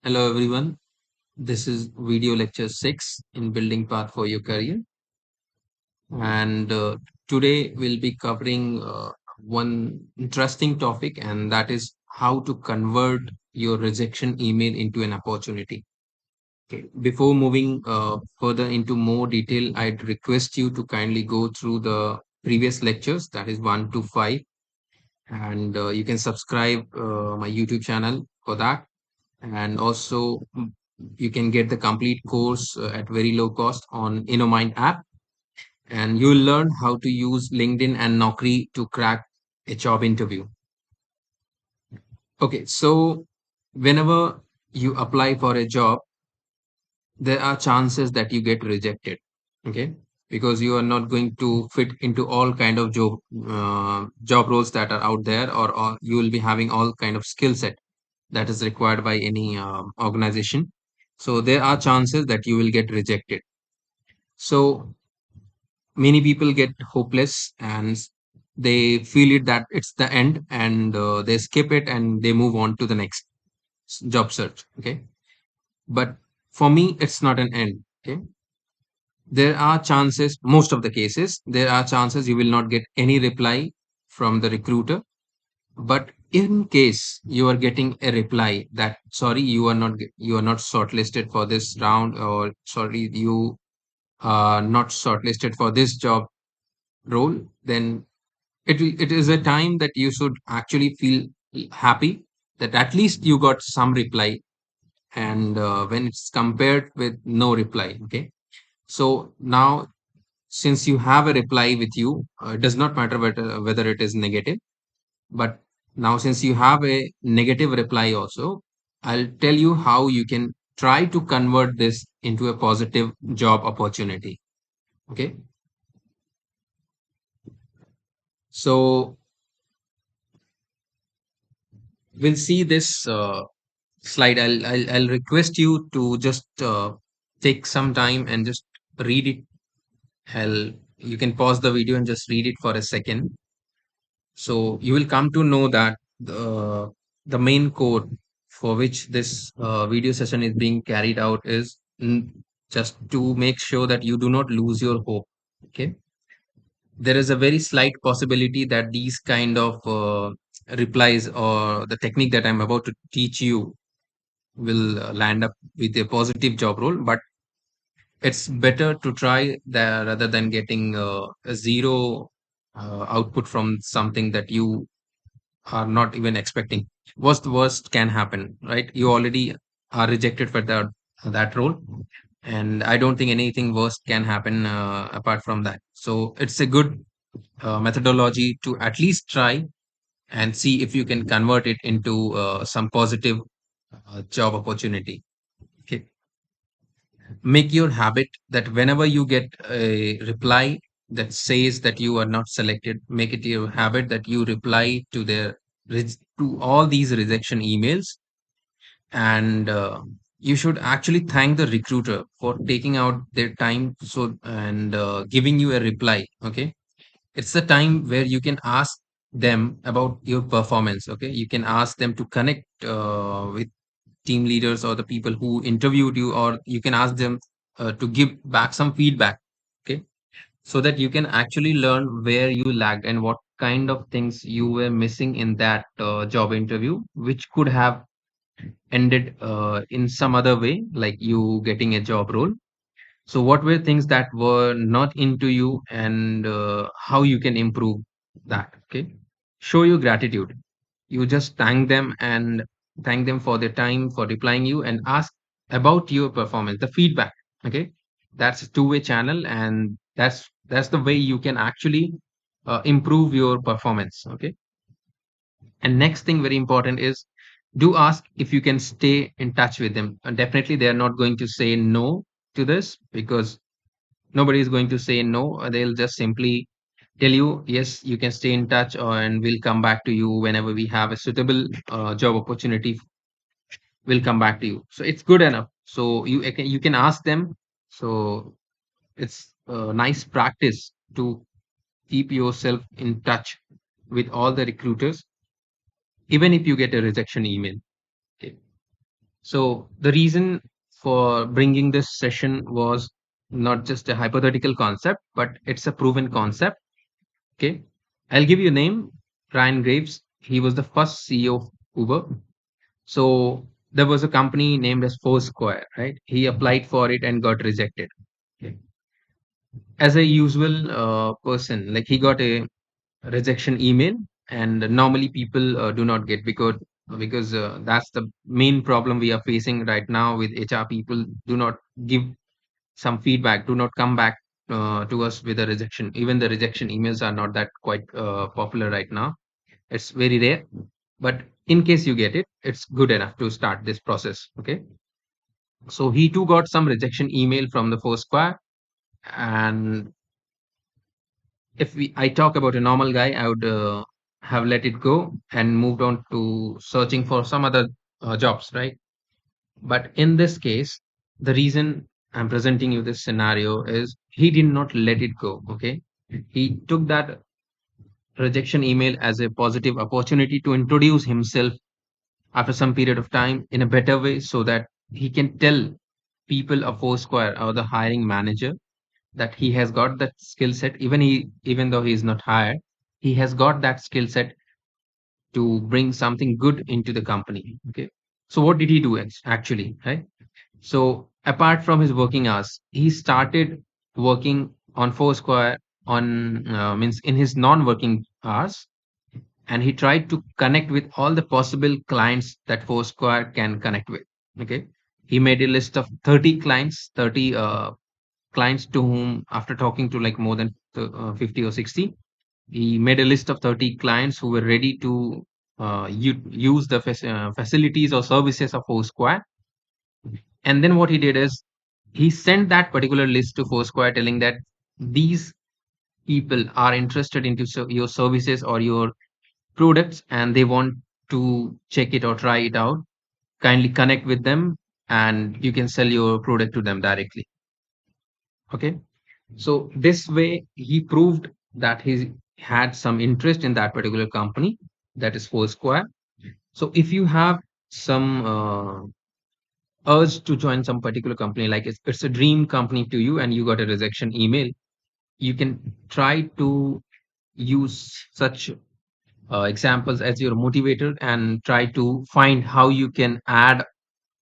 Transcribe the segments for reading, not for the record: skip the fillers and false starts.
Hello everyone. This is video lecture 6 in building path for your career. And today we'll be covering one interesting topic, and that is how to convert your rejection email into an opportunity. Okay. Before moving further into more detail, I'd request you to kindly go through the previous lectures, that is 1 to 5, and you can subscribe my YouTube channel for that. And also, you can get the complete course at very low cost on Innomind app, and you'll learn how to use LinkedIn and Naukri to crack a job interview. Okay, so whenever you apply for a job, there are chances that you get rejected. Okay, because you are not going to fit into all kind of job roles that are out there, or you will be having all kind of skill set that is required by any organization. So there are chances that you will get rejected. So many people get hopeless, and they feel it that it's the end, and they skip it and they move on to the next job search. Okay, but for me it's not an end. Okay, there are chances, most of the cases there are chances you will not get any reply from the recruiter. But in case you are getting a reply that sorry, you are not shortlisted for this round, or sorry, you are not shortlisted for this job role, then it is a time that you should actually feel happy that at least you got some reply. And when it's compared with no reply, okay, so now since you have a reply with you, it does not matter whether it is negative. But now, since you have a negative reply also, I'll tell you how you can try to convert this into a positive job opportunity. Okay. So we'll see this slide. I'll request you to just take some time and just read it. You can pause the video and just read it for a second. So you will come to know that the main code for which this video session is being carried out is just to make sure that you do not lose your hope. Okay, there is a very slight possibility that these kind of replies, or the technique that I'm about to teach you, will land up with a positive job role. But it's better to try that rather than getting a zero output from something that you are not even expecting. What's the worst can happen, right? You already are rejected for that role, and I don't think anything worse can happen apart from that. So it's a good methodology to at least try and see if you can convert it into some positive job opportunity. Okay, make your habit that whenever you get a reply that says that you are not selected, make it your habit that you reply to to all these rejection emails. And you should actually thank the recruiter for taking out their time, so and giving you a reply. Okay, it's the time where you can ask them about your performance. Okay, you can ask them to connect with team leaders or the people who interviewed you, or you can ask them to give back some feedback. Okay, so that you can actually learn where you lagged and what kind of things you were missing in that job interview, which could have ended in some other way, like you getting a job role. So what were things that were not into you, and how you can improve that. Okay, show your gratitude. You just thank them, and thank them for their time, for replying you, and ask about your performance, the feedback. Okay, that's a two-way channel, and that's the way you can actually improve your performance. Okay, and next thing, very important, is do ask if you can stay in touch with them. And definitely they are not going to say no to this, because nobody is going to say no. They'll just simply tell you, yes, you can stay in touch, and we'll come back to you whenever we have a suitable job opportunity. We'll come back to you. So it's good enough. So you can ask them. So it's a nice practice to keep yourself in touch with all the recruiters. even if you get a rejection email. Okay. So the reason for bringing this session was not just a hypothetical concept, but it's a proven concept. Okay. I'll give you a name, Ryan Graves. He was the first CEO of Uber. So there was a company named as Foursquare, right? He applied for it and got rejected. Okay. As a usual person, like he got a rejection email, and normally people do not get, because that's the main problem we are facing right now with HR. People do not give some feedback, do not come back to us with a rejection. Even the rejection emails are not that quite popular right now. It's very rare, but in case you get it, it's good enough to start this process. Okay. So he too got some rejection email from the Foursquare, and if I talk about a normal guy, I would have let it go and moved on to searching for some other jobs, right? But in this case, the reason I'm presenting you this scenario is he did not let it go. Okay, he took that rejection email as a positive opportunity to introduce himself after some period of time in a better way, so that he can tell people of Foursquare or the hiring manager that he has got that skill set. Even though he is not hired, he has got that skill set to bring something good into the company. Okay. So what did he do actually, right? So apart from his working hours, he started working on Foursquare on means in his non-working hours, and he tried to connect with all the possible clients that Foursquare can connect with. Okay. He made a list of 30 clients, 30 clients to whom, after talking to like more than 50 or 60, he made a list of 30 clients who were ready to use the facilities or services of Foursquare. And then what he did is he sent that particular list to Foursquare, telling that these people are interested into your services or your products, and they want to check it or try it out. Kindly connect with them, and you can sell your product to them directly. Okay. So this way, he proved that he had some interest in that particular company, that is Foursquare. So if you have some urge to join some particular company, like it's a dream company to you, and you got a rejection email, you can try to use such examples as your motivator and try to find how you can add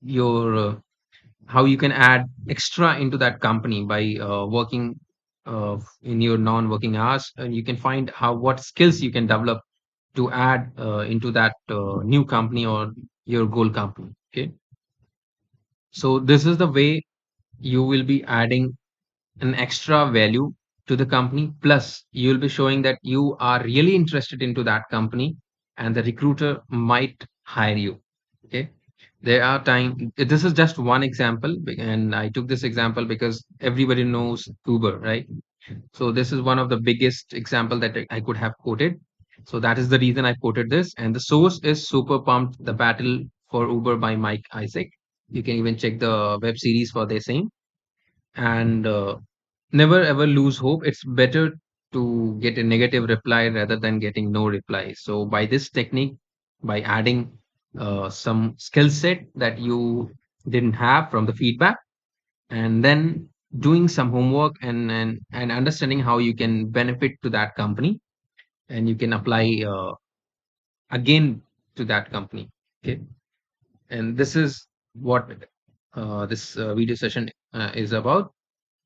your how you can add extra into that company by working in your non-working hours, and you can find how what skills you can develop to add into that new company or your goal company. Okay. So this is the way you will be adding an extra value to the company, plus you will be showing that you are really interested into that company, and the recruiter might hire you. Okay. There are time This is just one example, and I took this example because everybody knows Uber, right? So this is one of the biggest example that I could have quoted. So that is the reason I quoted this, and the source is Super Pumped: The Battle for Uber by Mike Isaac. You can even check the web series for the same. And never ever lose hope. It's better to get a negative reply rather than getting no reply. So by this technique, by adding some skill set that you didn't have from the feedback, and then doing some homework, and understanding how you can benefit to that company, and you can apply again to that company. Okay. And this is what this video session is about.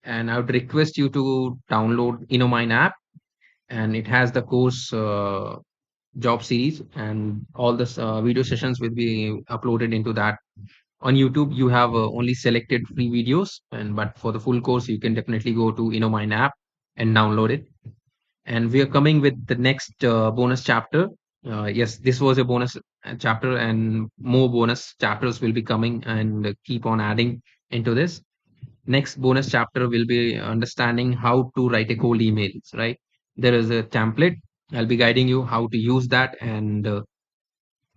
And I would request you to download Innomind app, and it has the course job series, and all the video sessions will be uploaded into that. On YouTube, you have only selected free videos, and but for the full course, you can definitely go to Innomind app and download it. And we are coming with the next bonus chapter. Yes, this was a bonus chapter, and more bonus chapters will be coming, and keep on adding into this. Next bonus chapter will be understanding how to write a cold emails, right? There is a template. I'll be guiding you how to use that and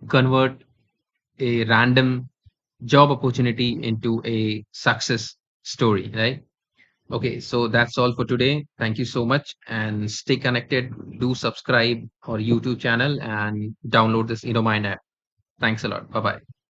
convert a random job opportunity into a success story, right? Okay, so that's all for today. Thank you so much and stay connected. Do subscribe our YouTube channel and download this Innomind app. Thanks a lot. Bye bye.